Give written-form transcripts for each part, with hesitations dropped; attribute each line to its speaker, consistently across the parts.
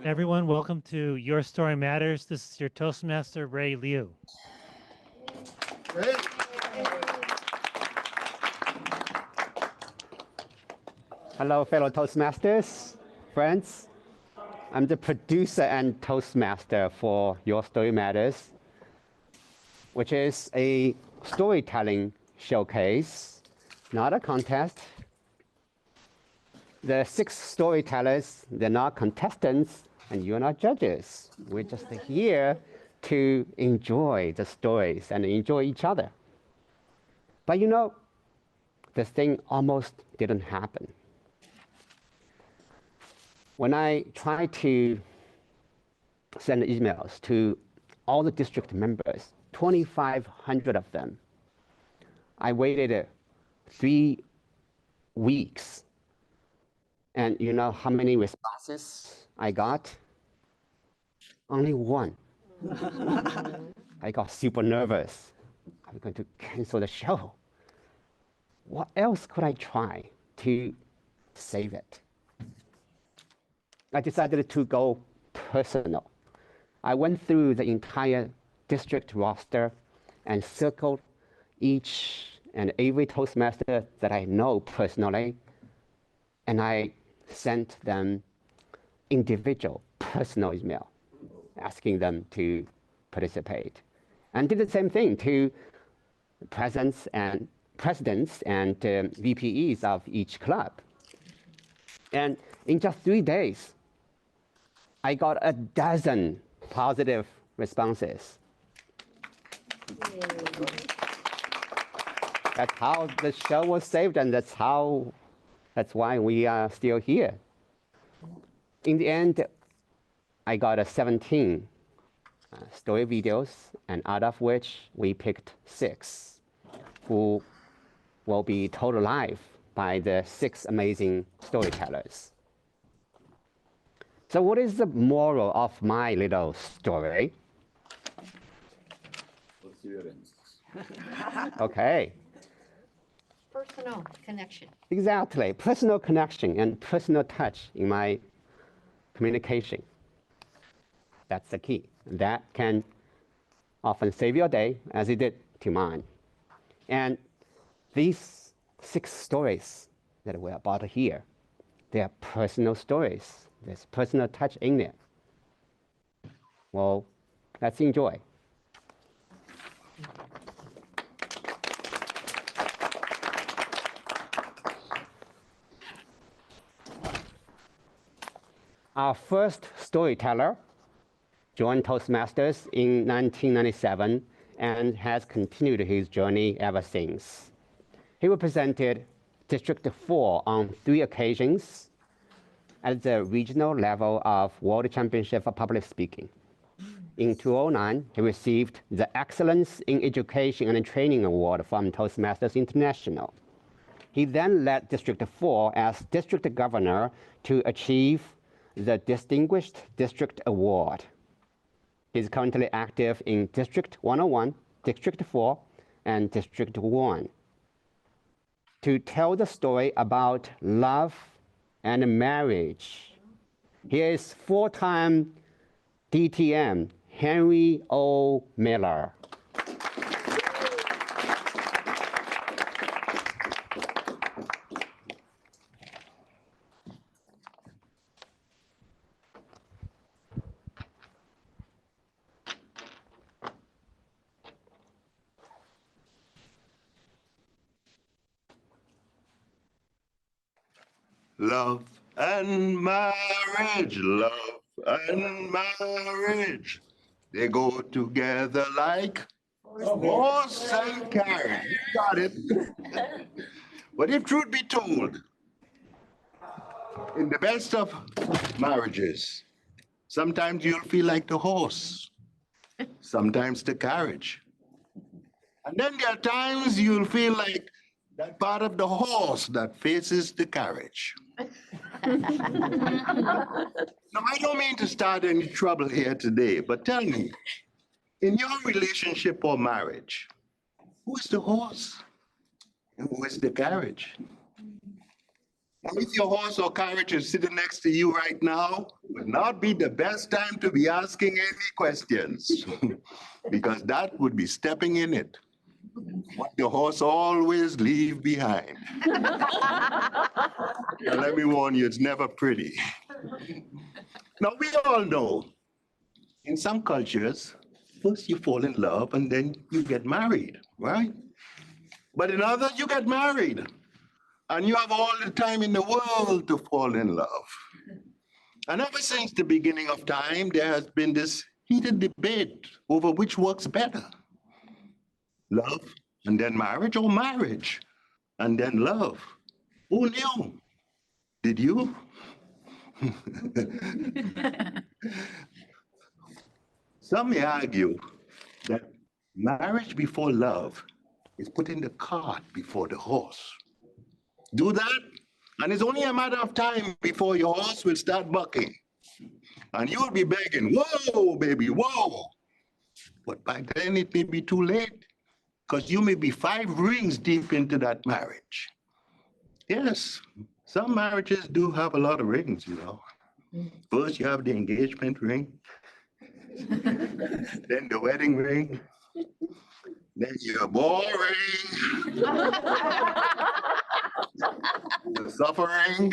Speaker 1: Everyone, welcome to Your Story Matters. This is your Toastmaster, Ray Liu.
Speaker 2: Great.
Speaker 3: Hello, fellow Toastmasters, friends. I'm the producer and Toastmaster for Your Story Matters, which is a storytelling showcase, not a contest. The 6 storytellers, they're not contestants, and you're not judges. We're just here to enjoy the stories and enjoy each other. But you know, the thing almost didn't happen. When I tried to send emails to all the district members, 2,500 of them, I waited 3 weeks. And you know how many responses I got? Only 1. I got super nervous. I'm going to cancel the show. What else could I try to save it? I decided to go personal. I went through the entire district roster and circled each and every Toastmaster that I know personally, and I sent them individual personal email asking them to participate, and did the same thing to presidents and VPEs of each club. And in just 3 days, I got a dozen positive responses. That's how the show was saved, and that's why we are still here. In the end, I got 17 story videos, and out of which we picked 6 who will be told alive by the 6 amazing storytellers. So what is the moral of my little story? Okay.
Speaker 4: Personal connection.
Speaker 3: Exactly. Personal connection and personal touch in my communication. That's the key. That can often save your day, as it did to mine. And these 6 stories that we're about to hear, they are personal stories. There's personal touch in it. Well, let's enjoy. Our first storyteller joined Toastmasters in 1997 and has continued his journey ever since. He represented District 4 on 3 occasions at the regional level of World Championship for Public Speaking. In 2009, he received the Excellence in Education and Training Award from Toastmasters International. He then led District 4 as District Governor to achieve the Distinguished District Award. He's currently active in District 101, District 4, and District 1 to tell the story about love and marriage. Here is 4-time DTM Henry O. Miller.
Speaker 2: Love and marriage, love and marriage. They go together like horse and carriage. You got it. But if truth be told, in the best of marriages, sometimes you'll feel like the horse, sometimes the carriage. And then there are times you'll feel like that part of the horse that faces the carriage. Now, I don't mean to start any trouble here today, but tell me, in your relationship or marriage, who is the horse and who is the carriage? Now, if your horse or carriage is sitting next to you right now, would not be the best time to be asking any questions because that would be stepping in it. What the horse always leave behind. Now, let me warn you, it's never pretty. Now, we all know in some cultures, first you fall in love and then you get married, right? But in others, you get married and you have all the time in the world to fall in love. And ever since the beginning of time, there has been this heated debate over which works better, love and then marriage, or marriage and then love. Who knew? Did you? Some may argue that marriage before love is putting the cart before the horse. Do that, and it's only a matter of time before your horse will start bucking. And you'll be begging, whoa, baby, whoa. But by then it may be too late, because you may be 5 rings deep into that marriage. Yes, some marriages do have a lot of rings, you know. First you have the engagement ring, then the wedding ring, then your ball ring, the suffering,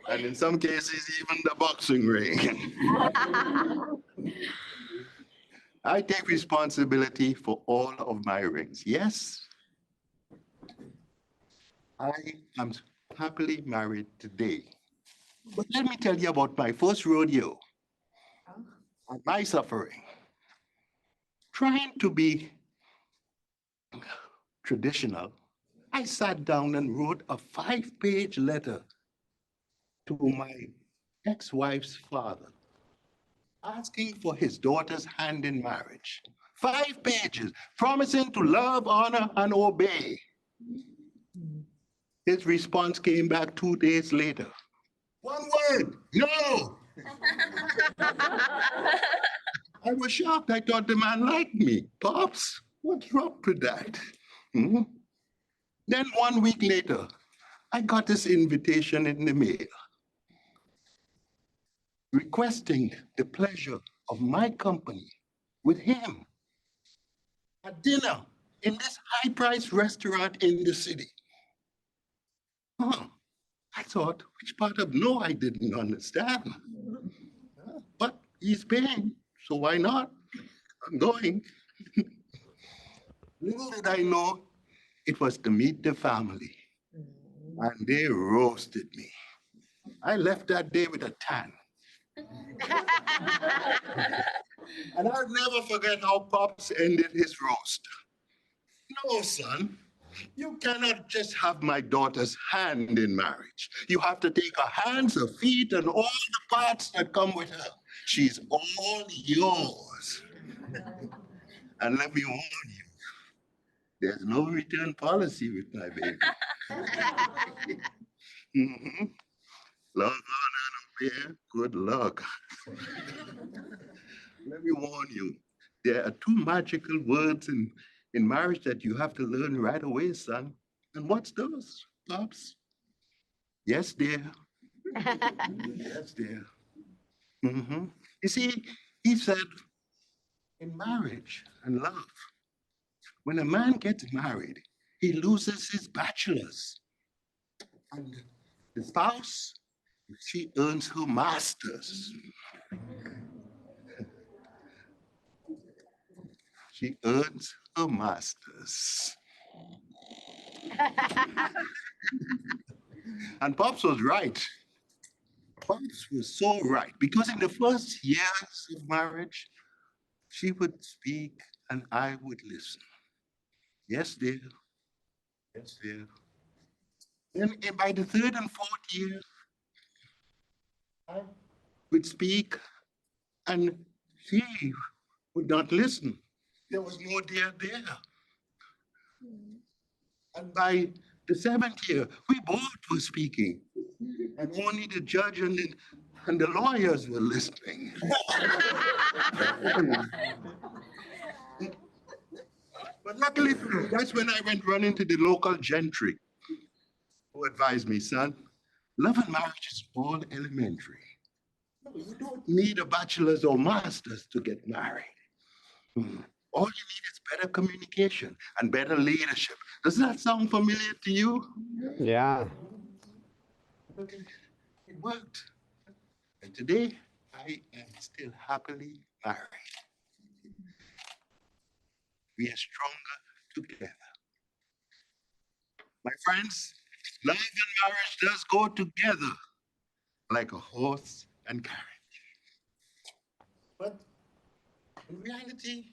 Speaker 2: and in some cases, even the boxing ring. I take responsibility for all of my rings. Yes, I am happily married today. But let me tell you about my first rodeo and my suffering. Trying to be traditional, I sat down and wrote a 5-page letter to my ex-wife's father, asking for his daughter's hand in marriage. 5 pages, promising to love, honor, and obey. His response came back 2 days later. 1 word, no. I was shocked. I thought the man liked me. Pops, what's wrong with that? Hmm? Then 1 week later, I got this invitation in the mail requesting the pleasure of my company with him at dinner in this high-priced restaurant in the city. Huh. I thought, which part of no I didn't understand. But he's paying, so why not? I'm going. Little did I know it was to meet the family. And they roasted me. I left that day with a tan. And I'll never forget how Pops ended his roast. No, son, you cannot just have my daughter's hand in marriage. You have to take her hands, her feet, and all the parts that come with her. She's all yours. And let me warn you, there's no return policy with my baby. Mhm. Love, honor, and obey. Good luck. Let me warn you, there are 2 magical words in marriage that you have to learn right away, son. And what's those, Pops? Yes, dear. Yes, dear. Hmm. You see, he said, in marriage and love, when a man gets married, he loses his bachelor's. And the spouse, she earns her master's. She earns her master's. And Pops was right. Pops was so right, because in the first years of marriage, she would speak and I would listen. Yes, dear. Yes, dear. Then by the 3rd and 4th year, I would speak and she would not listen. There was no dear there. And by the 7th year, we both were speaking. And only the judge and the lawyers were listening. But luckily for me, that's when I went running to the local gentry who advised me, son, Love and marriage is all elementary. No, you don't need a bachelor's or master's to get married. Hmm. All you need is better communication and better leadership. Does that sound familiar to you?
Speaker 3: Yeah.
Speaker 2: Okay, it worked. And today, I am still happily married. We are stronger together. My friends, love and marriage does go together like a horse and carriage. But in reality,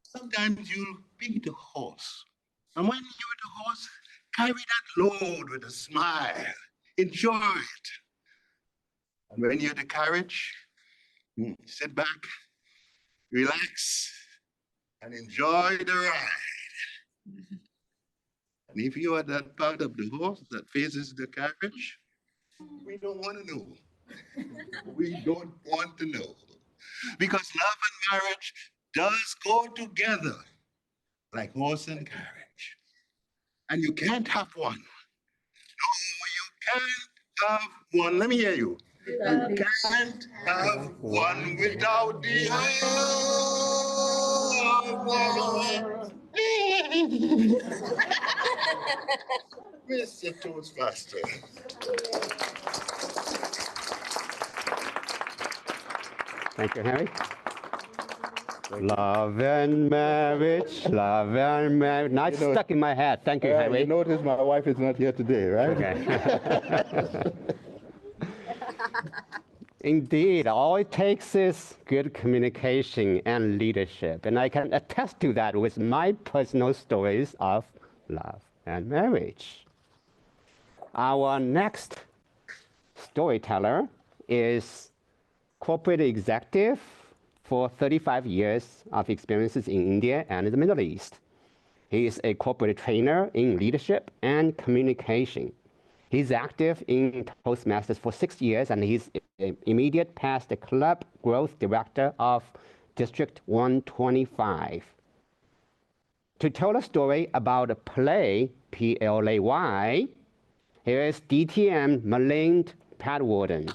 Speaker 2: sometimes you'll be the horse. And when you're the horse, carry that load with a smile. Enjoy it. And when you're the carriage, sit back, relax, and enjoy the ride. And if you are that part of the horse that faces the carriage, we don't want to know. We don't want to know. Because love and marriage does go together like horse and carriage. And you can't have one. No, you can't have one. Let me hear you. You can't have one without the other. Mr. Toastmaster.
Speaker 3: Thank you, Harry. Love and marriage, love and marriage. Now it's stuck in my head. Thank you, Harry.
Speaker 2: You notice my wife is not here today, right?
Speaker 3: Okay. Indeed, all it takes is good communication and leadership. And I can attest to that with my personal stories of love and marriage. Our next storyteller is corporate executive for 35 years of experiences in India and the Middle East. He is a corporate trainer in leadership and communication. He's active in Toastmasters for 6 years, and he's immediate past the club growth director of District 125. To tell a story about a play, PLAY, here is DTM Malind Padwarden.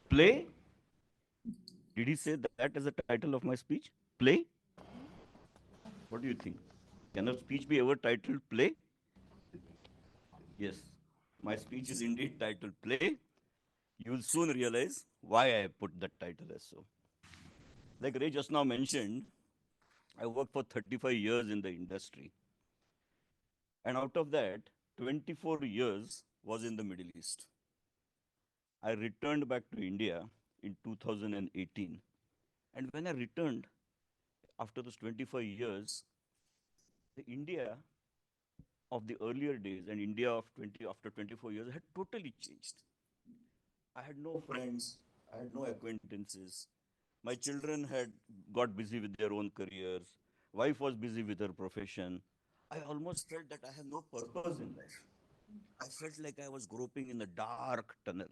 Speaker 5: Play? Did he say that as the title of my speech? Play? What do you think? Can a speech be ever titled Play? Yes, my speech is indeed titled Play. You will soon realize why I put that title as so. Like Ray just now mentioned, I worked for 35 years in the industry. And out of that, 24 years was in the Middle East. I returned back to India in 2018. And when I returned, after those 25 years, the India of the earlier days and India of after 24 years had totally changed. I had no friends, I had no acquaintances. My children had got busy with their own careers. Wife was busy with her profession. I almost felt that I had no purpose in life. I felt like I was groping in a dark tunnel.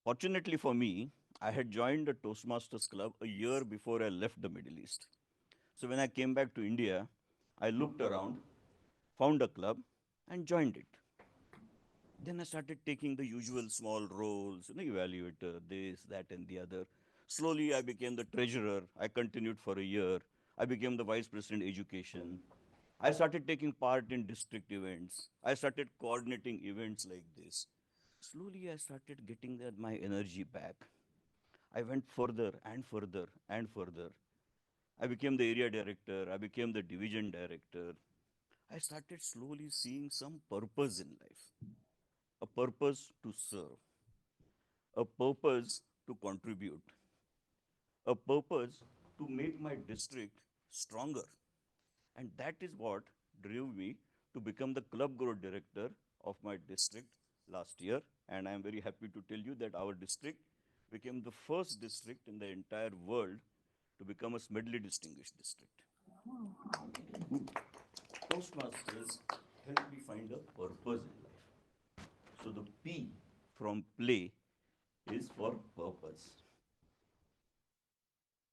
Speaker 5: Fortunately for me, I had joined the Toastmasters Club a year before I left the Middle East. So when I came back to India, I looked around, found a club, and joined it. Then I started taking the usual small roles, evaluator, this, that, and the other. Slowly, I became the treasurer. I continued for a year. I became the vice president education. I started taking part in district events. I started coordinating events like this. Slowly, I started getting my energy back. I went further and further and further. I became the area director. I became the division director. I started slowly seeing some purpose in life, a purpose to serve, a purpose to contribute, a purpose to make my district stronger. And that is what drove me to become the club growth director of my district last year. And I am very happy to tell you that our district became the first district in the entire world to become a Smedley Distinguished District. Toastmasters help me find a purpose in life. So the P from play is for purpose.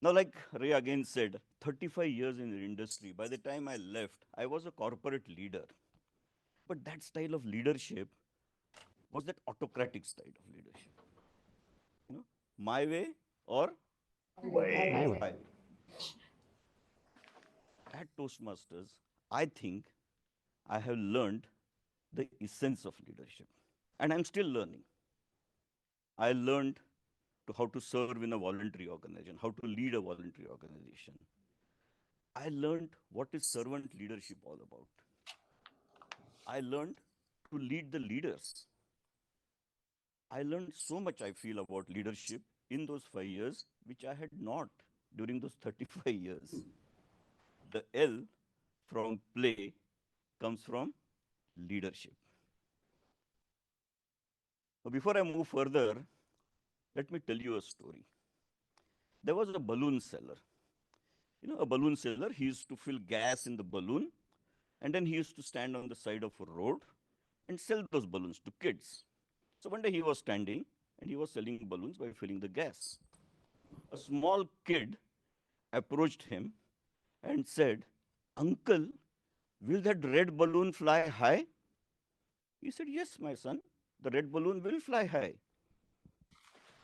Speaker 5: Now, like Ray again said, 35 years in the industry. By the time I left, I was a corporate leader. But that style of leadership was that autocratic style of leadership. You know, my way or
Speaker 3: My way.
Speaker 5: highway. At Toastmasters, I think I have learned the essence of leadership. And I'm still learning. I learned how to serve in a voluntary organization, how to lead a voluntary organization. I learned what is servant leadership all about. I learned to lead the leaders. I learned so much, I feel, about leadership in those 5 years, which I had not during those 35 years. The L from play comes from leadership. Now, before I move further, let me tell you a story. There was a balloon seller. You know, a balloon seller, he used to fill gas in the balloon, and then he used to stand on the side of a road and sell those balloons to kids. So one day he was standing and he was selling balloons by filling the gas. A small kid approached him and said, "Uncle, will that red balloon fly high?" He said, "Yes, my son, the red balloon will fly high."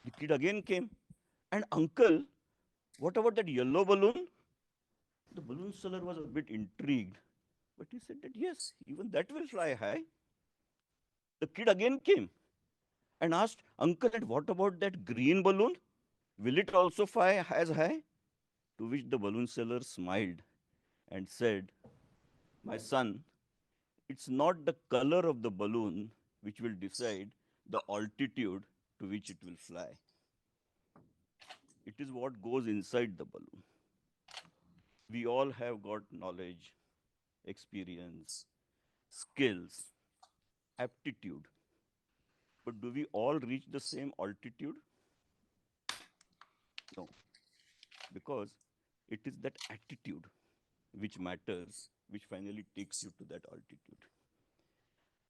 Speaker 5: The kid again came, "And uncle, what about that yellow balloon?" The balloon seller was a bit intrigued, but he said that yes, even that will fly high. The kid again came and asked, "Uncle, and what about that green balloon? Will it also fly as high?" To which the balloon seller smiled and said, "My son, it's not the color of the balloon which will decide the altitude to which it will fly. It is what goes inside the balloon. We all have got knowledge, experience, skills, aptitude. But do we all reach the same altitude? No, because it is that attitude which matters, which finally takes you to that altitude.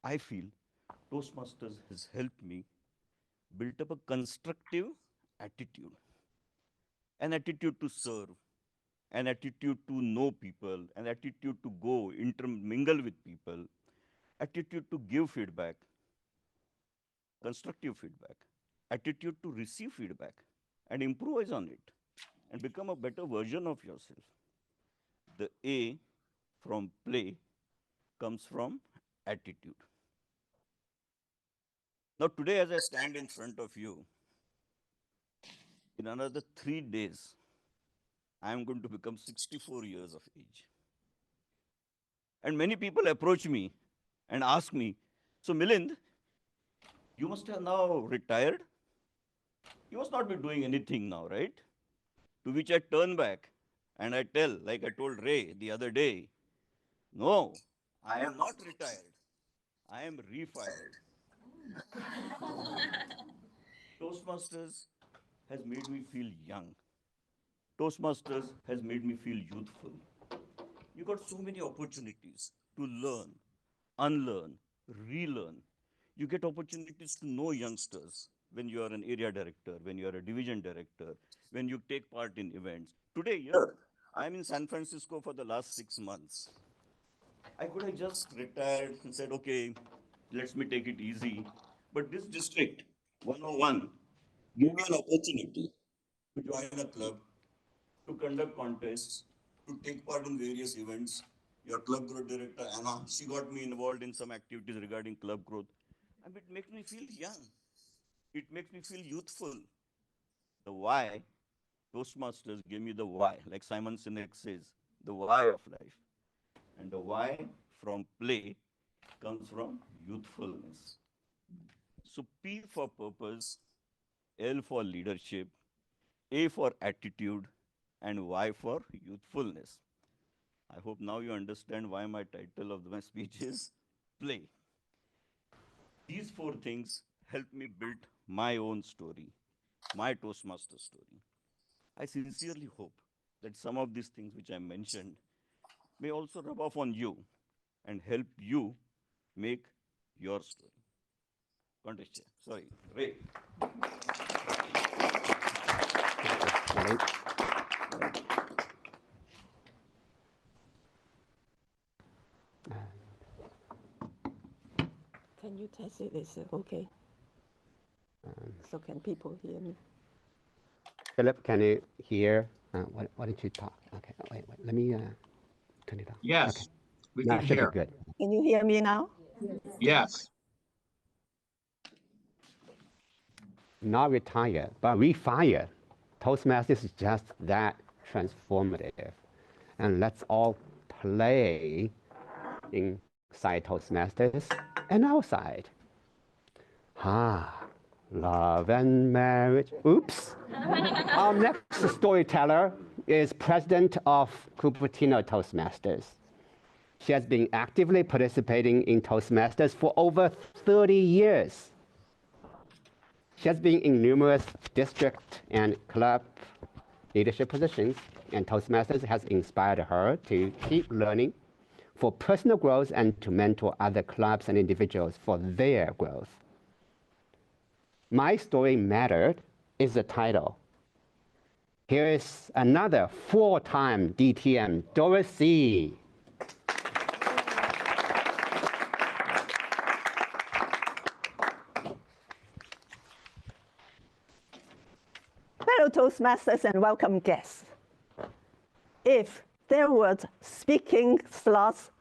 Speaker 5: I feel Toastmasters has helped me build up a constructive attitude, an attitude to serve, an attitude to know people, an attitude to go intermingle with people, attitude to give feedback, constructive feedback, attitude to receive feedback and improvise on it and become a better version of yourself. The A from play comes from attitude. Now, today, as I stand in front of you, in another 3 days, I am going to become 64 years of age. And many people approach me and ask me, "So, Milind, you must have now retired. You must not be doing anything now, right?" To which I turn back and I tell, like I told Ray the other day, "No, I am not retired. I am refired." Toastmasters has made me feel young. Toastmasters has made me feel youthful. You got so many opportunities to learn, unlearn, relearn. You get opportunities to know youngsters when you are an area director, when you are a division director, when you take part in events. Today, here, I'm in San Francisco for the last 6 months. I could have just retired and said, "Okay, let me take it easy." But this district, 101, gave me an opportunity to join a club, to conduct contests, to take part in various events. Your club growth director, Anna, she got me involved in some activities regarding club growth. And it makes me feel young. It makes me feel youthful. The why, Toastmasters gave me the why, like Simon Sinek says, the why of life. And the why from play comes from youthfulness. So P for purpose, L for leadership, A for attitude, and Y for youthfulness. I hope now you understand why my title of my speech is Play. These four things helped me build my own story, my Toastmaster story. I sincerely hope that some of these things which I mentioned may also rub off on you and help you make your story. Contest chair. Sorry, Ray.
Speaker 6: Can you test it? Is it okay? So can people hear me?
Speaker 3: Philip, can you hear? Why don't you talk? Okay, wait, let me turn it on.
Speaker 7: Yes,
Speaker 3: Okay.
Speaker 7: we
Speaker 3: Now
Speaker 7: can
Speaker 3: it should be
Speaker 7: hear.
Speaker 3: good.
Speaker 6: Can you hear me now?
Speaker 7: Yes.
Speaker 3: Not retire, but refire. Toastmasters is just that transformative. And let's all play inside Toastmasters and outside. Love and marriage. Oops. Our next storyteller is president of Cupertino Toastmasters. She has been actively participating in Toastmasters for over 30 years. She has been in numerous district and club leadership positions, and Toastmasters has inspired her to keep learning for personal growth and to mentor other clubs and individuals for their growth. My Story Mattered is the title. Here is another four-time DTM, Dorothy.
Speaker 6: Fellow Toastmasters and welcome guests. If there were speaking slots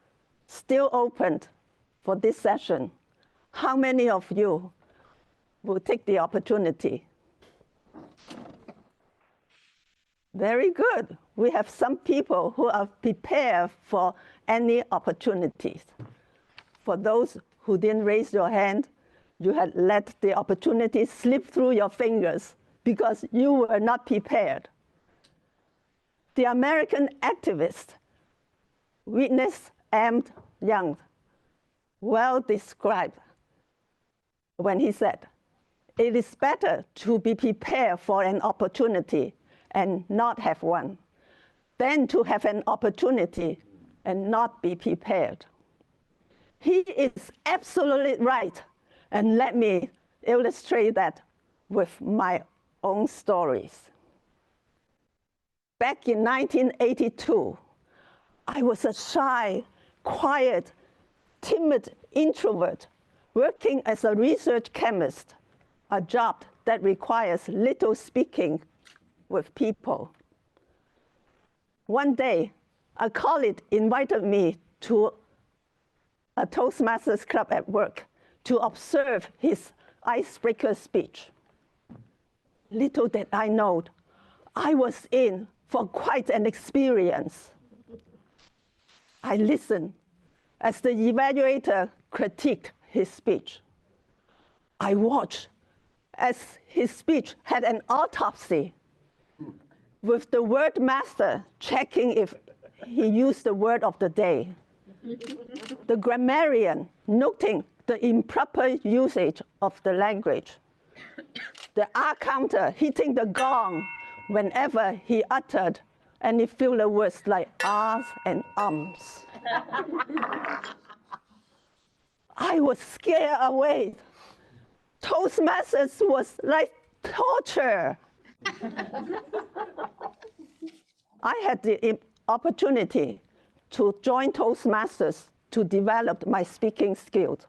Speaker 6: still opened for this session, how many of you will take the opportunity? Very good. We have some people who are prepared for any opportunities. For those who didn't raise your hand, you had let the opportunity slip through your fingers because you were not prepared. The American activist, witness M. Young, well described when he said, "It is better to be prepared for an opportunity and not have one, than to have an opportunity and not be prepared." He is absolutely right, and let me illustrate that with my own stories. Back in 1982, I was a shy, quiet, timid introvert working as a research chemist, a job that requires little speaking with people. One day, a colleague invited me to a Toastmasters club at work to observe his icebreaker speech. Little did I know, I was in for quite an experience. I listened as the evaluator critiqued his speech. I watched as his speech had an autopsy, with the word master checking if he used the word of the day, the grammarian noting the improper usage of the language, the R counter hitting the gong whenever he uttered any filler words like ahs and ums. I was scared away. Toastmasters was like torture. I had the opportunity to join Toastmasters to develop my speaking skills,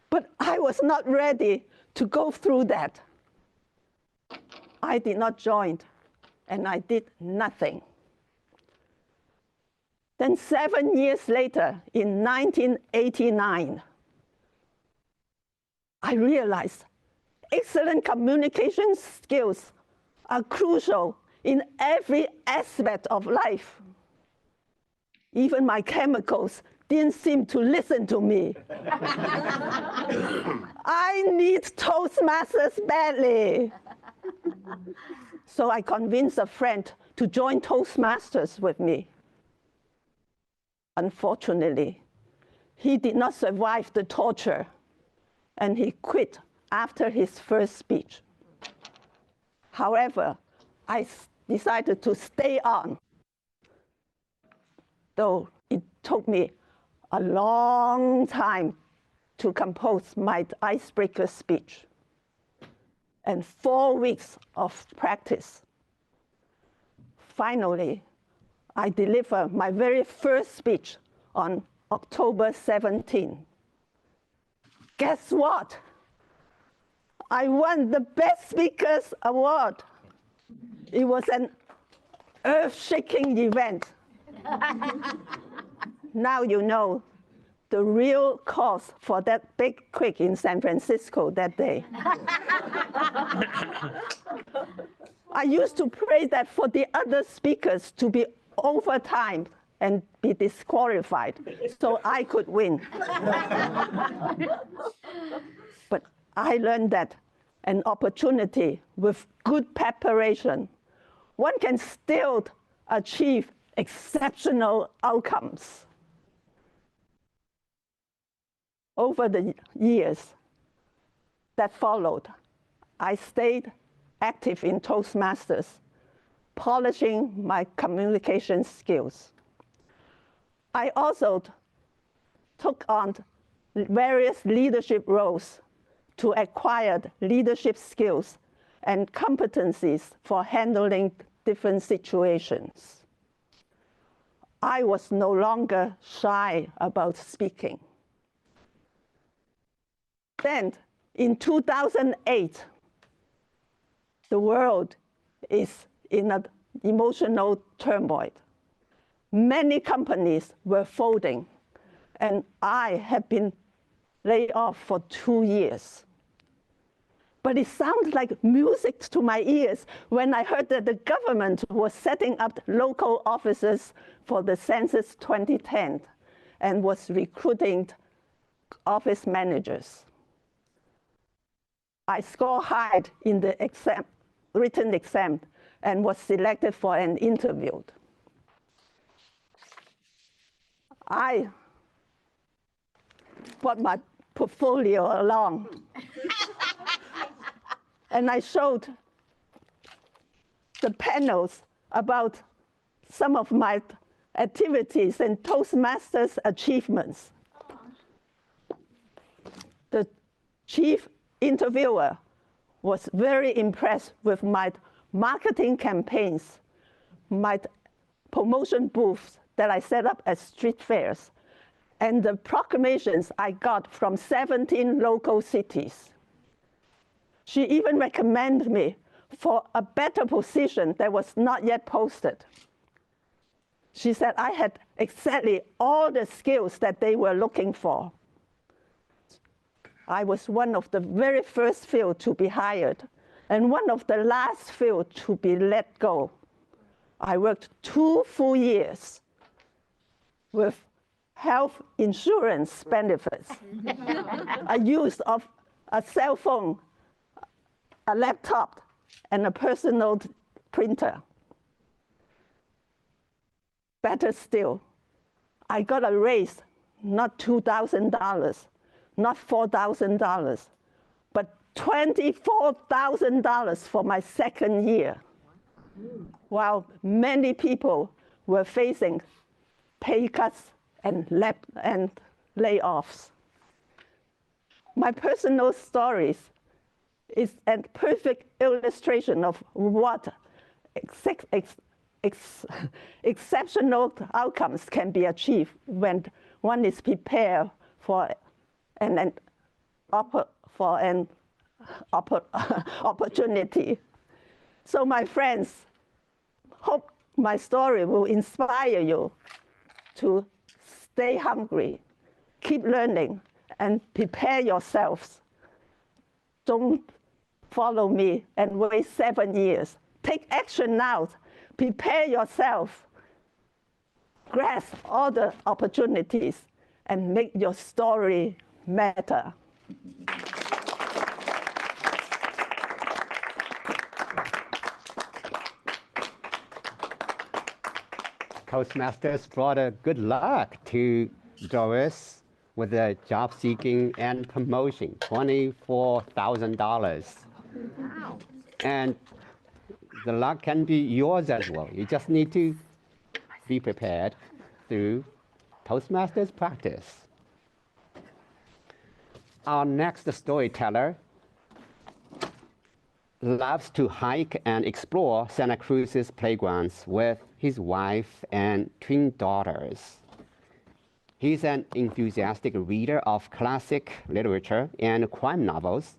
Speaker 6: but I was not ready to go through that. I did not join, and I did nothing. Then 7 years later, in 1989, I realized excellent communication skills are crucial in every aspect of life. Even my chemicals didn't seem to listen to me. I need Toastmasters badly. So I convinced a friend to join Toastmasters with me. Unfortunately, he did not survive the torture, and he quit after his first speech. However, I decided to stay on, though it took me a long time to compose my icebreaker speech and 4 weeks of practice. Finally, I delivered my very first speech on October 17. Guess what? I won the Best Speakers Award. It was an earth-shaking event. Now you know the real cause for that big quake in San Francisco that day. I used to pray that for the other speakers to be overtimed and be disqualified so I could win. But I learned that an opportunity with good preparation, one can still achieve exceptional outcomes. Over the years that followed, I stayed active in Toastmasters, polishing my communication skills. I also took on various leadership roles to acquire leadership skills and competencies for handling different situations. I was no longer shy about speaking. Then, in 2008, the world is in an emotional turmoil. Many companies were folding, and I have been laid off for 2 years. But it sounded like music to my ears when I heard that the government was setting up local offices for the Census 2010 and was recruiting office managers. I scored high in the written exam and was selected for an interview. I brought my portfolio along and I showed the panels about some of my activities and Toastmasters achievements. The chief interviewer was very impressed with my marketing campaigns, my promotion booths that I set up at street fairs, and the proclamations I got from 17 local cities. She even recommended me for a better position that was not yet posted. She said I had exactly all the skills that they were looking for. I was one of the very first few to be hired and one of the last few to be let go. I worked 2 full years with health insurance benefits, a use of a cell phone, a laptop, and a personal printer. Better still, I got a raise, not $2,000, not $4,000, but $24,000 for my second year, while many people were facing pay cuts and layoffs. My personal stories is a perfect illustration of what exceptional outcomes can be achieved when one is prepared for an opportunity. So my friends, hope my story will inspire you to stay hungry, keep learning, and prepare yourselves. Don't follow me and wait 7 years. Take action now. Prepare yourself. Grasp all the opportunities and make your story matter.
Speaker 3: Toastmasters brought a good luck to Doris with the job seeking and promotion, $24,000.
Speaker 4: Wow.
Speaker 3: And the luck can be yours as well. You just need to be prepared through Toastmasters practice. Our next storyteller loves to hike and explore Santa Cruz's playgrounds with his wife and twin daughters. He's an enthusiastic reader of classic literature and crime novels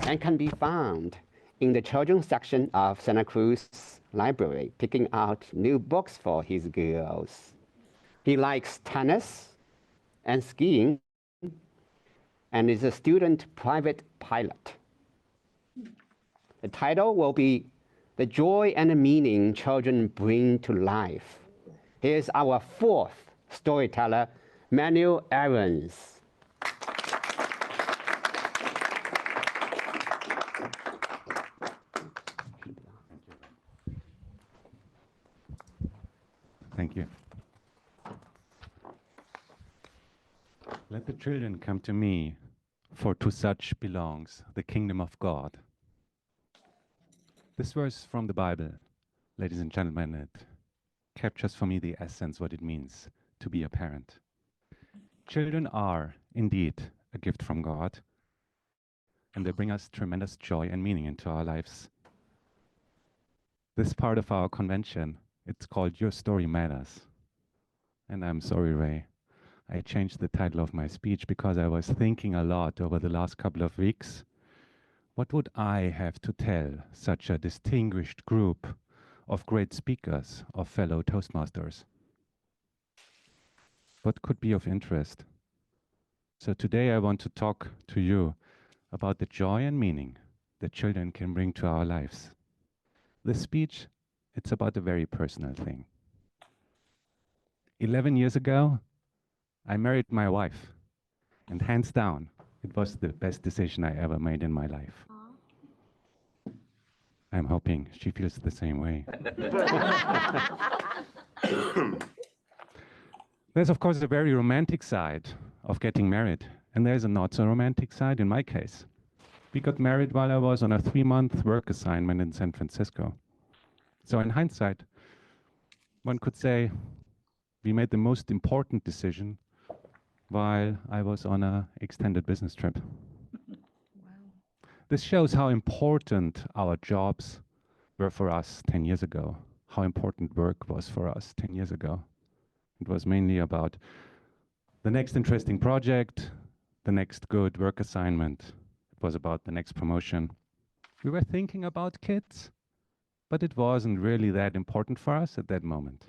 Speaker 3: and can be found in the children's section of Santa Cruz Library, picking out new books for his girls. He likes tennis and skiing and is a student private pilot. The title will be The Joy and the Meaning Children Bring to Life. Here's our fourth storyteller, Manuel Aarons.
Speaker 7: Thank you. Let the children come to me, for to such belongs the kingdom of God. This verse from the Bible, ladies and gentlemen, it captures for me the essence what it means to be a parent. Children are indeed a gift from God, and they bring us tremendous joy and meaning into our lives. This part of our convention, it's called Your Story Matters. And I'm sorry, Ray, I changed the title of my speech because I was thinking a lot over the last couple of weeks. What would I have to tell such a distinguished group of great speakers, of fellow Toastmasters? What could be of interest? So today I want to talk to you about the joy and meaning that children can bring to our lives. This speech, it's about a very personal thing. 11 years ago, I married my wife, and hands down, it was the best decision I ever made in my life. I'm hoping she feels the same way. There's, of course, a very romantic side of getting married, and there's a not so romantic side in my case. We got married while I was on a 3-month work assignment in San Francisco. So in hindsight, one could say we made the most important decision while I was on an extended business trip. This shows how important our jobs were for us 10 years ago, how important work was for us 10 years ago. It was mainly about the next interesting project, the next good work assignment. It was about the next promotion. We were thinking about kids, but it wasn't really that important for us at that moment.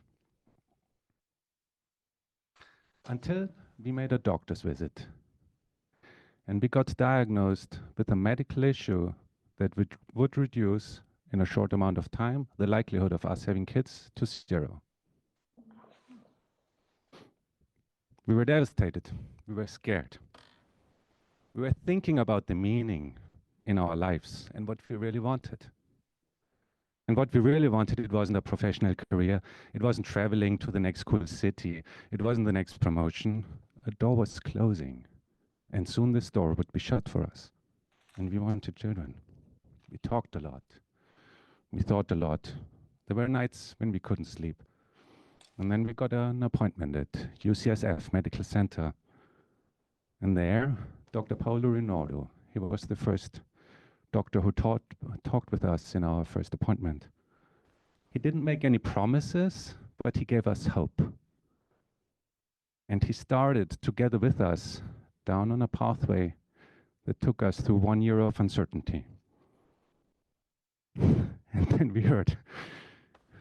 Speaker 7: Until we made a doctor's visit. And we got diagnosed with a medical issue that would reduce, in a short amount of time, the likelihood of us having kids to 0. We were devastated. We were scared. We were thinking about the meaning in our lives and what we really wanted. And what we really wanted, it wasn't a professional career. It wasn't traveling to the next cool city. It wasn't the next promotion. A door was closing. And soon this door would be shut for us. And we wanted children. We talked a lot. We thought a lot. There were nights when we couldn't sleep. And then we got an appointment at UCSF Medical Center. And there, Dr. Paulo Rinaldo, he was the first doctor who talked with us in our first appointment. He didn't make any promises, but he gave us hope. And he started together with us down on a pathway that took us through 1 year of uncertainty. And then we heard,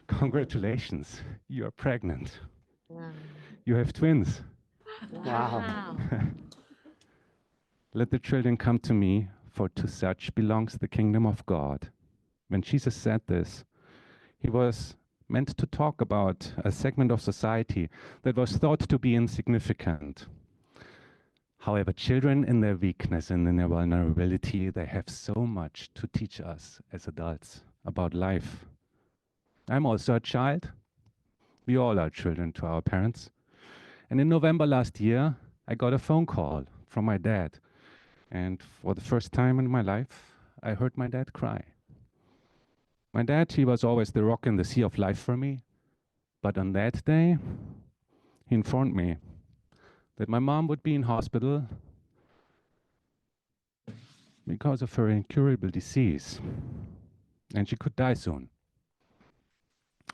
Speaker 7: congratulations, you are pregnant.
Speaker 4: Wow.
Speaker 3: You have twins.
Speaker 4: Wow.
Speaker 7: Let the children come to me, for to such belongs the kingdom of God. When Jesus said this, he was meant to talk about a segment of society that was thought to be insignificant. However, children in their weakness and in their vulnerability, they have so much to teach us as adults about life. I'm also a child. We all are children to our parents. And in November last year, I got a phone call from my dad. And for the first time in my life, I heard my dad cry. My dad, he was always the rock in the sea of life for me. But on that day, he informed me that my mom would be in hospital because of her incurable disease, and she could die soon.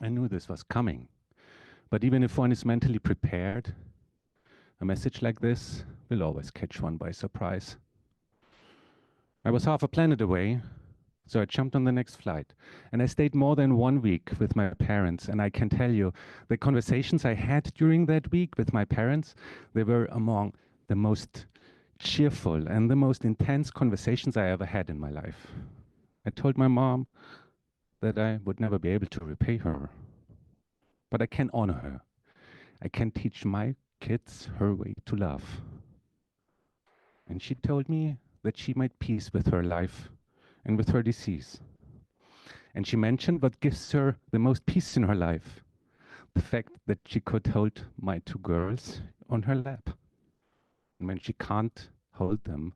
Speaker 7: I knew this was coming, but even if one is mentally prepared, a message like this will always catch one by surprise. I was half a planet away, so I jumped on the next flight, and I stayed more than 1 week with my parents, and I can tell you, the conversations I had during that week with my parents, they were among the most cheerful and the most intense conversations I ever had in my life. I told my mom that I would never be able to repay her, but I can honor her. I can teach my kids her way to love. And she told me that she made peace with her life and with her disease. And she mentioned what gives her the most peace in her life, the fact that she could hold my 2 girls on her lap. And when she can't hold them,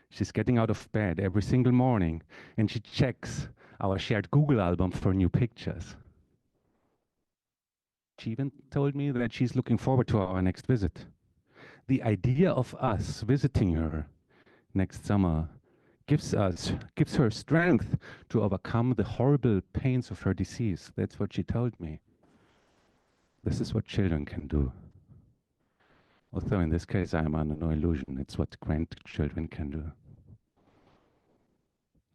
Speaker 7: she's getting out of bed every single morning and she checks our shared Google album for new pictures. She even told me that she's looking forward to our next visit. The idea of us visiting her next summer gives her strength to overcome the horrible pains of her disease. That's what she told me. This is what children can do. Although in this case, I'm under no illusion. It's what grandchildren can do.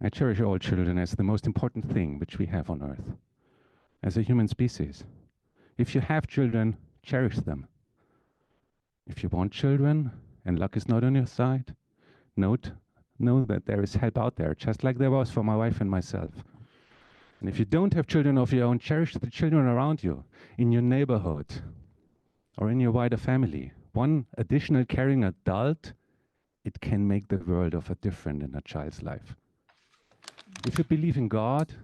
Speaker 7: I cherish all children as the most important thing which we have on earth, as a human species. If you have children, cherish them. If you want children and luck is not on your side, know that there is help out there, just like there was for my wife and myself. And if you don't have children of your own, cherish the children around you, in your neighborhood, or in your wider family. One additional caring adult, it can make the world of a difference in a child's life. If you believe in God,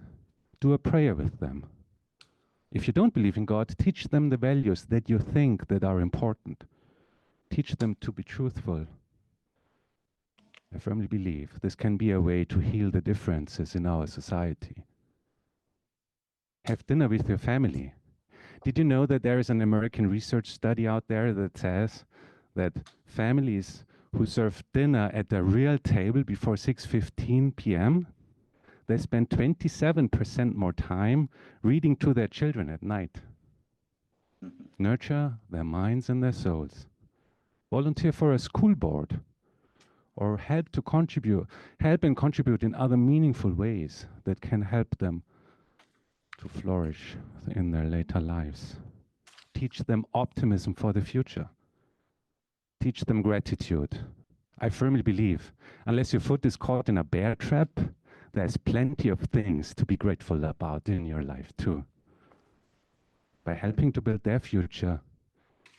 Speaker 7: do a prayer with them. If you don't believe in God, teach them the values that you think that are important. Teach them to be truthful. I firmly believe this can be a way to heal the differences in our society. Have dinner with your family. Did you know that there is an American research study out there that says that families who serve dinner at a real table before 6:15 p.m., they spend 27% more time reading to their children at night. Nurture their minds and their souls. Volunteer for a school board, or help and contribute in other meaningful ways that can help them to flourish in their later lives. Teach them optimism for the future. Teach them gratitude. I firmly believe, unless your foot is caught in a bear trap, there's plenty of things to be grateful about in your life too. By helping to build their future,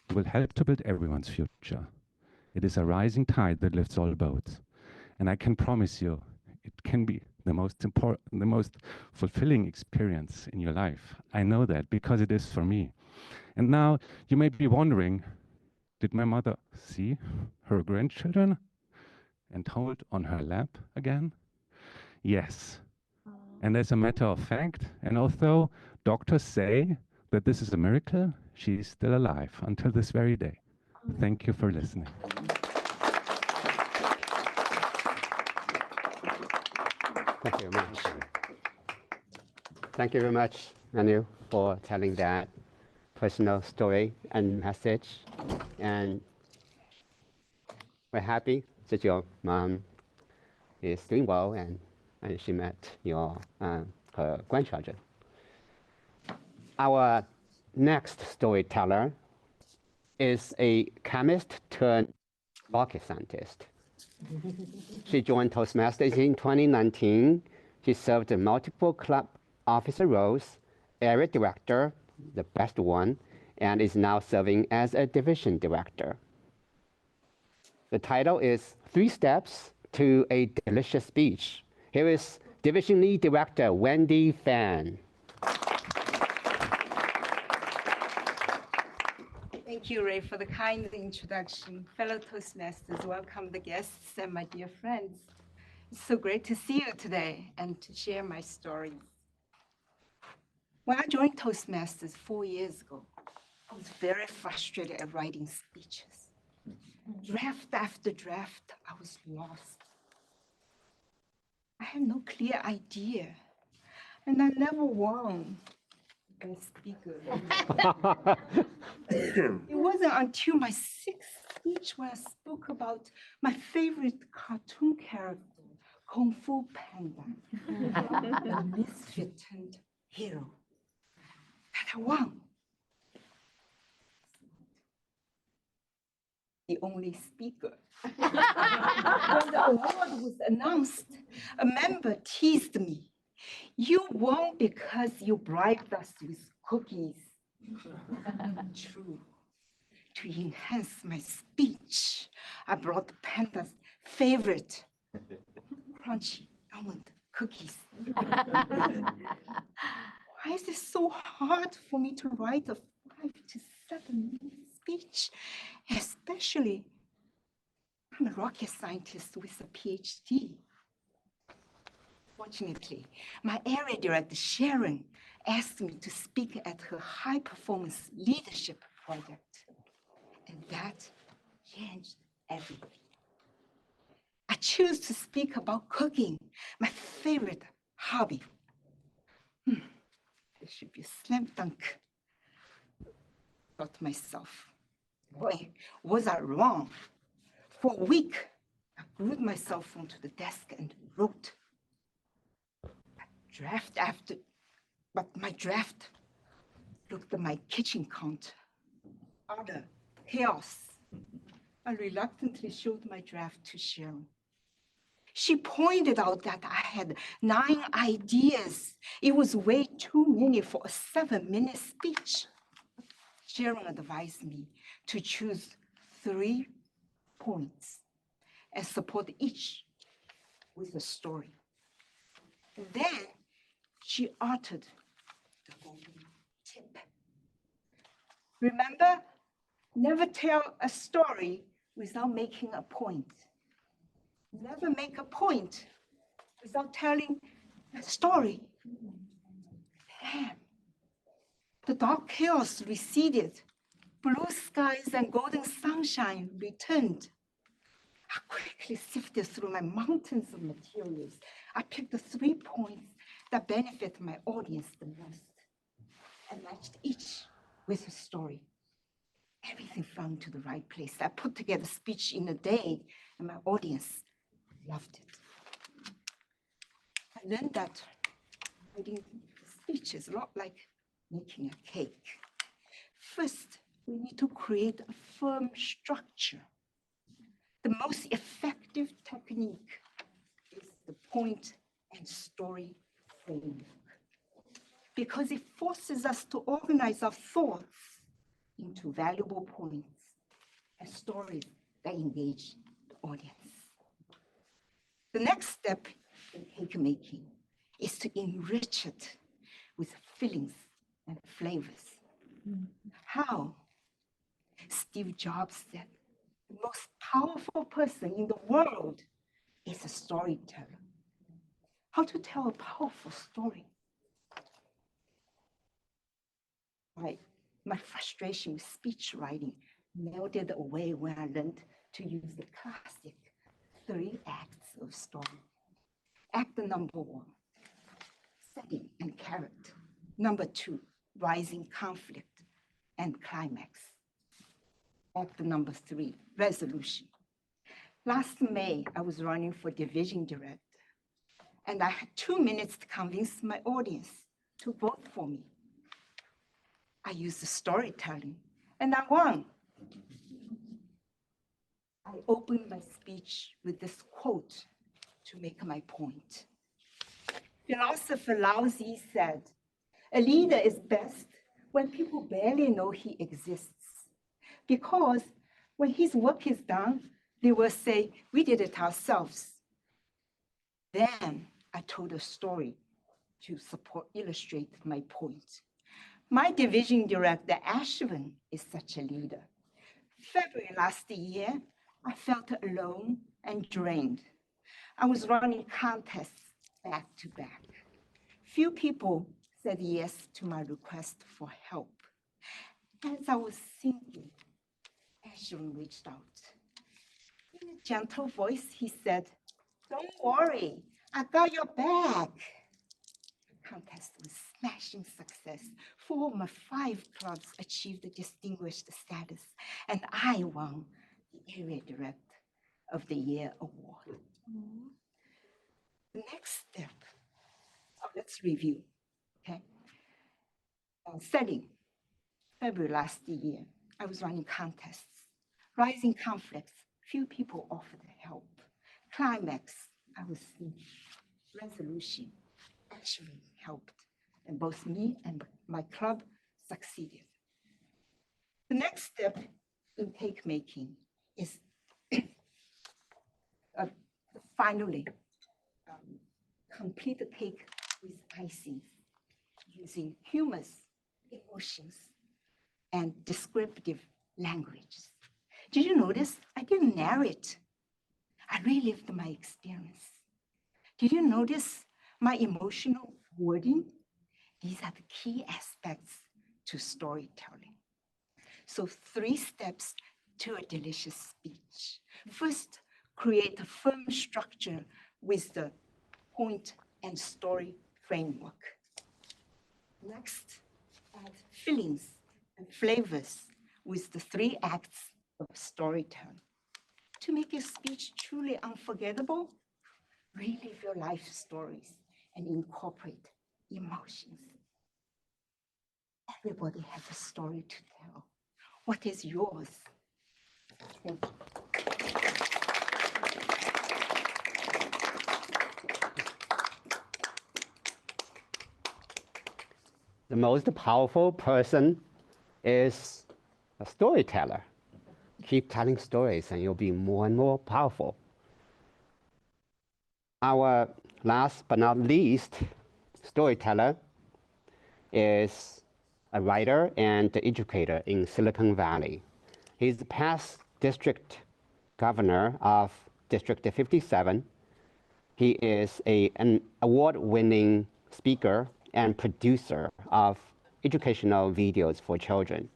Speaker 7: you will help to build everyone's future. It is a rising tide that lifts all boats. And I can promise you, it can be the most important, the most fulfilling experience in your life. I know that because it is for me. And now you may be wondering, did my mother see her grandchildren and hold on her lap again? Yes. And as a matter of fact, and although doctors say that this is a miracle, she's still alive until this very day. Thank you for listening.
Speaker 3: Thank you very much. Thank you very much, Manu, for telling that personal story and message. And we're happy that your mom is doing well and she met her grandchildren. Our next storyteller is a chemist turned rocket scientist. She joined Toastmasters in 2019. She served in multiple club officer roles, area director, the best one, and is now serving as a division director. The title is 3 Steps to a Delicious Speech. Here is Division Lead Director Wendy Fan.
Speaker 8: Thank you, Ray, for the kind introduction. Fellow Toastmasters, welcome the guests and my dear friends. It's so great to see you today and to share my stories. When I joined Toastmasters 4 years ago, I was very frustrated at writing speeches. Draft after draft, I was lost. I had no clear idea, and I never won best speaker. It wasn't until my sixth speech where I spoke about my favorite cartoon character, Kung Fu Panda, a misfit turned hero, that I won. The only speaker. When the award was announced, a member teased me. You won because you bribed us with cookies. True. To enhance my speech, I brought Panda's favorite crunchy almond cookies. Why is it so hard for me to write a 5 to 7 minute speech, especially I'm a rocket scientist with a PhD? Fortunately, my area director, Sharon, asked me to speak at her high performance leadership project. And that changed everything. I choose to speak about cooking, my favorite hobby. This should be a slam dunk. Thought to myself, boy, was I wrong? For a week, I glued myself onto the desk and wrote. But my draft looked at my kitchen counter. Utter chaos. I reluctantly showed my draft to Sharon. She pointed out that I had 9 ideas. It was way too many for a 7-minute speech. Sharon advised me to choose 3 points and support each with a story. And then she uttered the golden tip. Remember, never tell a story without making a point. Never make a point without telling a story. Damn. The dark chaos receded. Blue skies and golden sunshine returned. I quickly sifted through my mountains of materials. I picked the 3 points that benefit my audience the most and matched each with a story. Everything fell into the right place. I put together speech in a day, and my audience loved it. I learned that writing speech is a lot like making a cake. First, we need to create a firm structure. The most effective technique is the point and story framework, because it forces us to organize our thoughts into valuable points and stories that engage the audience. The next step in cake making is to enrich it with fillings and flavors. How? Steve Jobs said, the most powerful person in the world is a storyteller. How to tell a powerful story? My frustration with speech writing melted away when I learned to use the classic 3 acts of story. Act number 1, setting and character. Number 2, rising conflict and climax. Act number 3, resolution. Last May, I was running for division director, and I had 2 minutes to convince my audience to vote for me. I used the storytelling, and I won. I opened my speech with this quote to make my point. Philosopher Lao Tzu said, a leader is best when people barely know he exists, because when his work is done, they will say, we did it ourselves. Then I told a story to illustrate my point. My division director, Ashwin, is such a leader. February last year, I felt alone and drained. I was running contests back to back. Few people said yes to my request for help. As I was thinking, Ashley reached out. In a gentle voice, he said, "Don't worry, I got your back." The contest was smashing success. 4 of my 5 clubs achieved the distinguished status, and I won the Area Director of the Year award. The next step, let's review, okay? Setting, February last year, I was running contests. Rising conflicts, few people offered help. Climax, I was seeing resolution actually helped, and both me and my club succeeded. The next step in cake making is finally complete the cake with icing using humorous emotions and descriptive languages. Did you notice? I didn't narrate. I relived my experience. Did you notice my emotional wording? These are the key aspects to storytelling. So 3 steps to a delicious speech. First, create a firm structure with the point and story framework. Next, add feelings and flavors with the 3 acts of storytelling. To make your speech truly unforgettable, relive your life stories and incorporate emotions. Everybody has a story to tell. What is yours? Thank you.
Speaker 3: The most powerful person is a storyteller. Keep telling stories and you'll be more and more powerful. Our last but not least storyteller is a writer and educator in Silicon Valley. He's the past district governor of District 57. He is an award-winning speaker and producer of educational videos for children.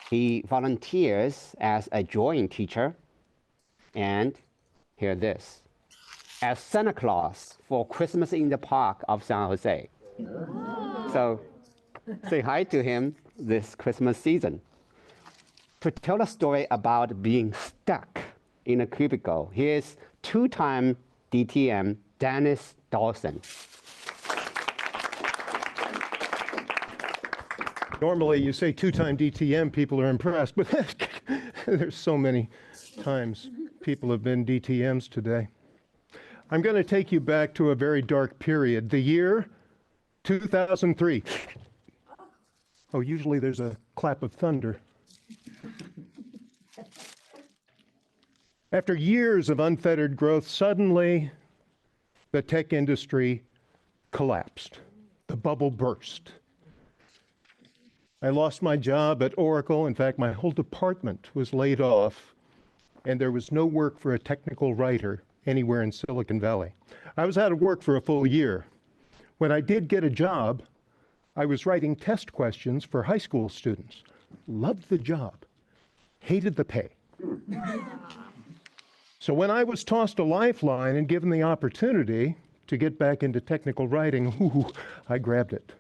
Speaker 3: He volunteers as a drawing teacher and, hear this, as Santa Claus for Christmas in the Park of San Jose. So say hi to him this Christmas season. To tell a story about being stuck in a cubicle, here's 2-time DTM Dennis Dawson.
Speaker 9: Normally, you say 2-time DTM, people are impressed, but there's so many times people have been DTMs today. I'm going to take you back to a very dark period, the year 2003. Oh, usually there's a clap of thunder. After years of unfettered growth, suddenly the tech industry collapsed. The bubble burst. I lost my job at Oracle. In fact, my whole department was laid off, and there was no work for a technical writer anywhere in Silicon Valley. I was out of work for a full year. When I did get a job, I was writing test questions for high school students. Loved the job, hated the pay. So when I was tossed a lifeline and given the opportunity to get back into technical writing, I grabbed it.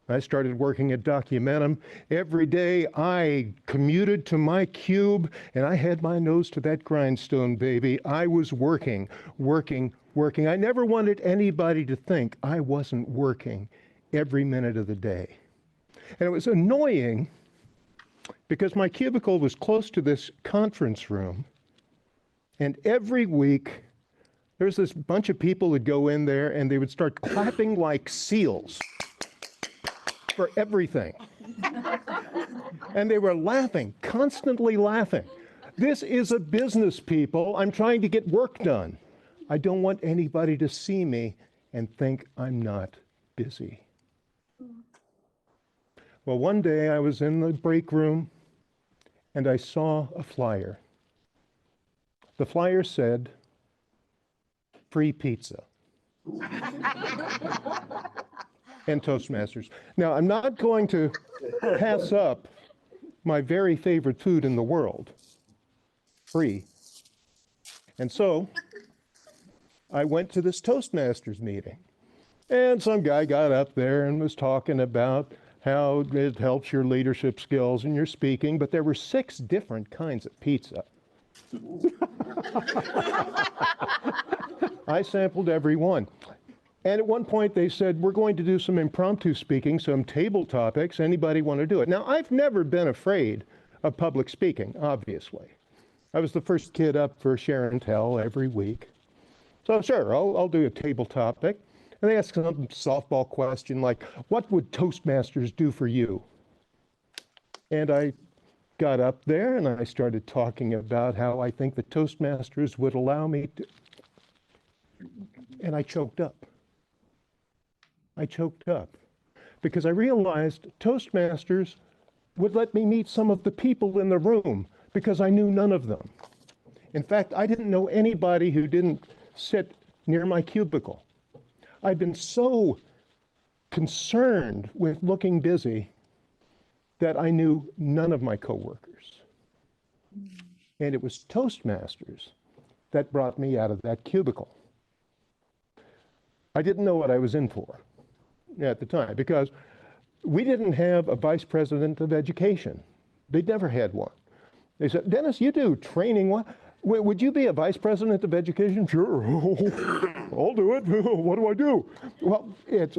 Speaker 9: I started working at Documentum. Every day I commuted to my cube and I had my nose to that grindstone, baby. I was working. I never wanted anybody to think I wasn't working every minute of the day. And it was annoying because my cubicle was close to this conference room. And every week, there's this bunch of people that go in there and they would start clapping like seals for everything. And they were laughing, constantly laughing. This is a business, people. I'm trying to get work done. I don't want anybody to see me and think I'm not busy. Well, one day I was in the break room and I saw a flyer. The flyer said, free pizza. And Toastmasters. Now, I'm not going to pass up my very favorite food in the world, free. And so I went to this Toastmasters meeting, and some guy got up there and was talking about how it helps your leadership skills and your speaking, but there were 6 different kinds of pizza. I sampled every one. And at one point they said, we're going to do some impromptu speaking, some table topics. Anybody want to do it? Now, I've never been afraid of public speaking, obviously. I was the first kid up for Share and Tell every week. So sure, I'll do a table topic. And they asked some softball question like, what would Toastmasters do for you? And I got up there and I started talking about how I think the Toastmasters would allow me to, and I choked up. I choked up because I realized Toastmasters would let me meet some of the people in the room because I knew none of them. In fact, I didn't know anybody who didn't sit near my cubicle. I'd been so concerned with looking busy that I knew none of my coworkers. And it was Toastmasters that brought me out of that cubicle. I didn't know what I was in for at the time because we didn't have a vice president of education. They'd never had one. They said, Dennis, you do training. What? Would you be a vice president of education? Sure, I'll do it. What do I do? Well,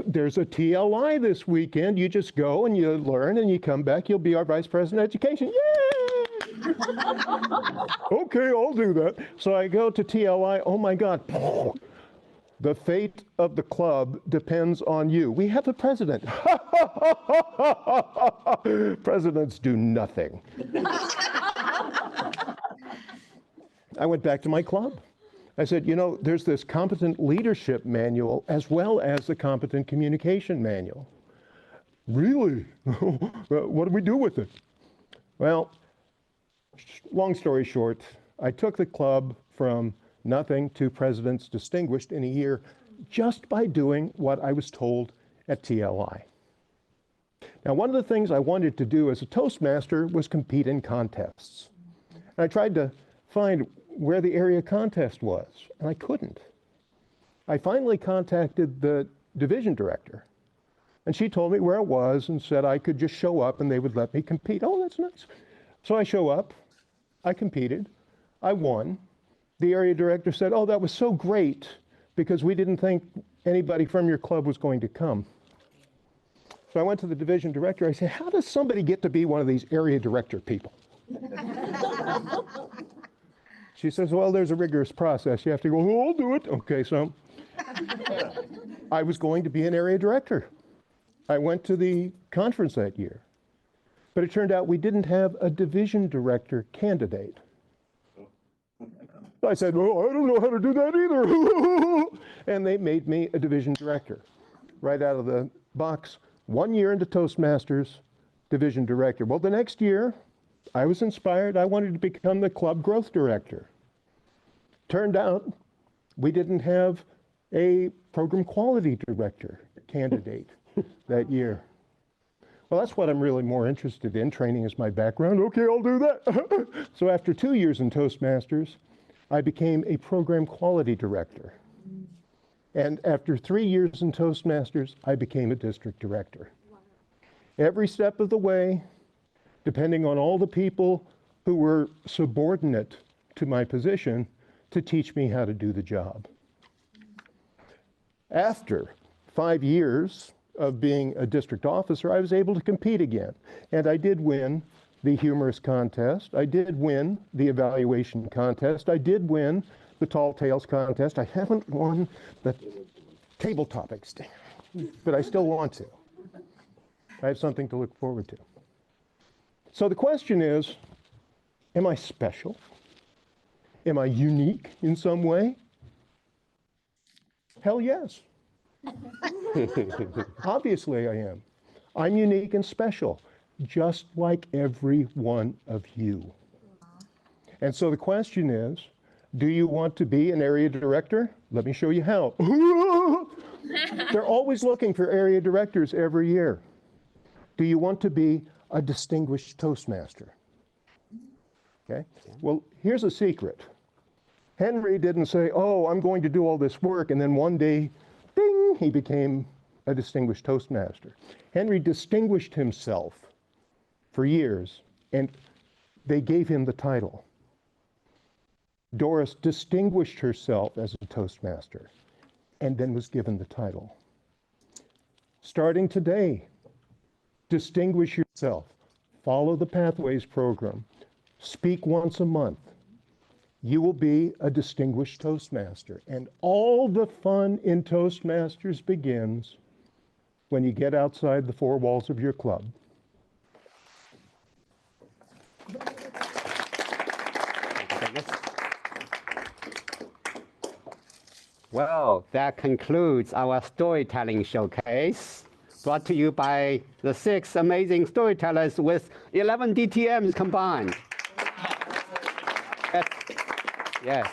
Speaker 9: there's a TLI this weekend. You just go and you learn and you come back. You'll be our vice president of education. Yay! Okay, I'll do that. So I go to TLI. Oh my God. The fate of the club depends on you. We have a president. Presidents do nothing. I went back to my club. I said, you know, there's this competent leadership manual as well as the competent communication manual. Really? What do we do with it? Well, long story short, I took the club from nothing to President's Distinguished in a year just by doing what I was told at TLI. Now, one of the things I wanted to do as a Toastmaster was compete in contests. And I tried to find where the area contest was, and I couldn't. I finally contacted the division director, and she told me where it was and said I could just show up and they would let me compete. Oh, that's nice. So I show up, I competed, I won. The area director said, oh, that was so great because we didn't think anybody from your club was going to come. So I went to the division director. I said, how does somebody get to be one of these area director people? She says, well, there's a rigorous process. You have to go, oh, I'll do it. Okay, so I was going to be an area director. I went to the conference that year. But it turned out we didn't have a division director candidate. I said, well, I don't know how to do that either. And they made me a division director right out of the box. 1 year into Toastmasters, division director. Well, the next year, I was inspired. I wanted to become the club growth director. Turned out we didn't have a program quality director candidate that year. Well, that's what I'm really more interested in. Training is my background. Okay, I'll do that. So after 2 years in Toastmasters, I became a program quality director. And after 3 years in Toastmasters, I became a district director. Every step of the way, depending on all the people who were subordinate to my position to teach me how to do the job. After 5 years of being a district officer, I was able to compete again. And I did win the humorous contest. I did win the evaluation contest. I did win the tall tales contest. I haven't won the table topics, but I still want to. I have something to look forward to. So the question is, am I special? Am I unique in some way? Hell yes. Obviously I am. I'm unique and special, just like every one of you. And so the question is, do you want to be an area director? Let me show you how. They're always looking for area directors every year. Do you want to be a distinguished Toastmaster. Okay? Well, here's a secret. Henry didn't say, oh, I'm going to do all this work, and then one day, ding, he became a distinguished Toastmaster. Henry distinguished himself for years, and they gave him the title. Doris distinguished herself as a Toastmaster, and then was given the title. Starting today, distinguish yourself. Follow the Pathways program. Speak once a month. You will be a distinguished Toastmaster. And all the fun in Toastmasters begins when you get outside the four walls of your club.
Speaker 3: Well, that concludes our storytelling showcase, brought to you by the 6 amazing storytellers with 11 DTMs combined. Yes.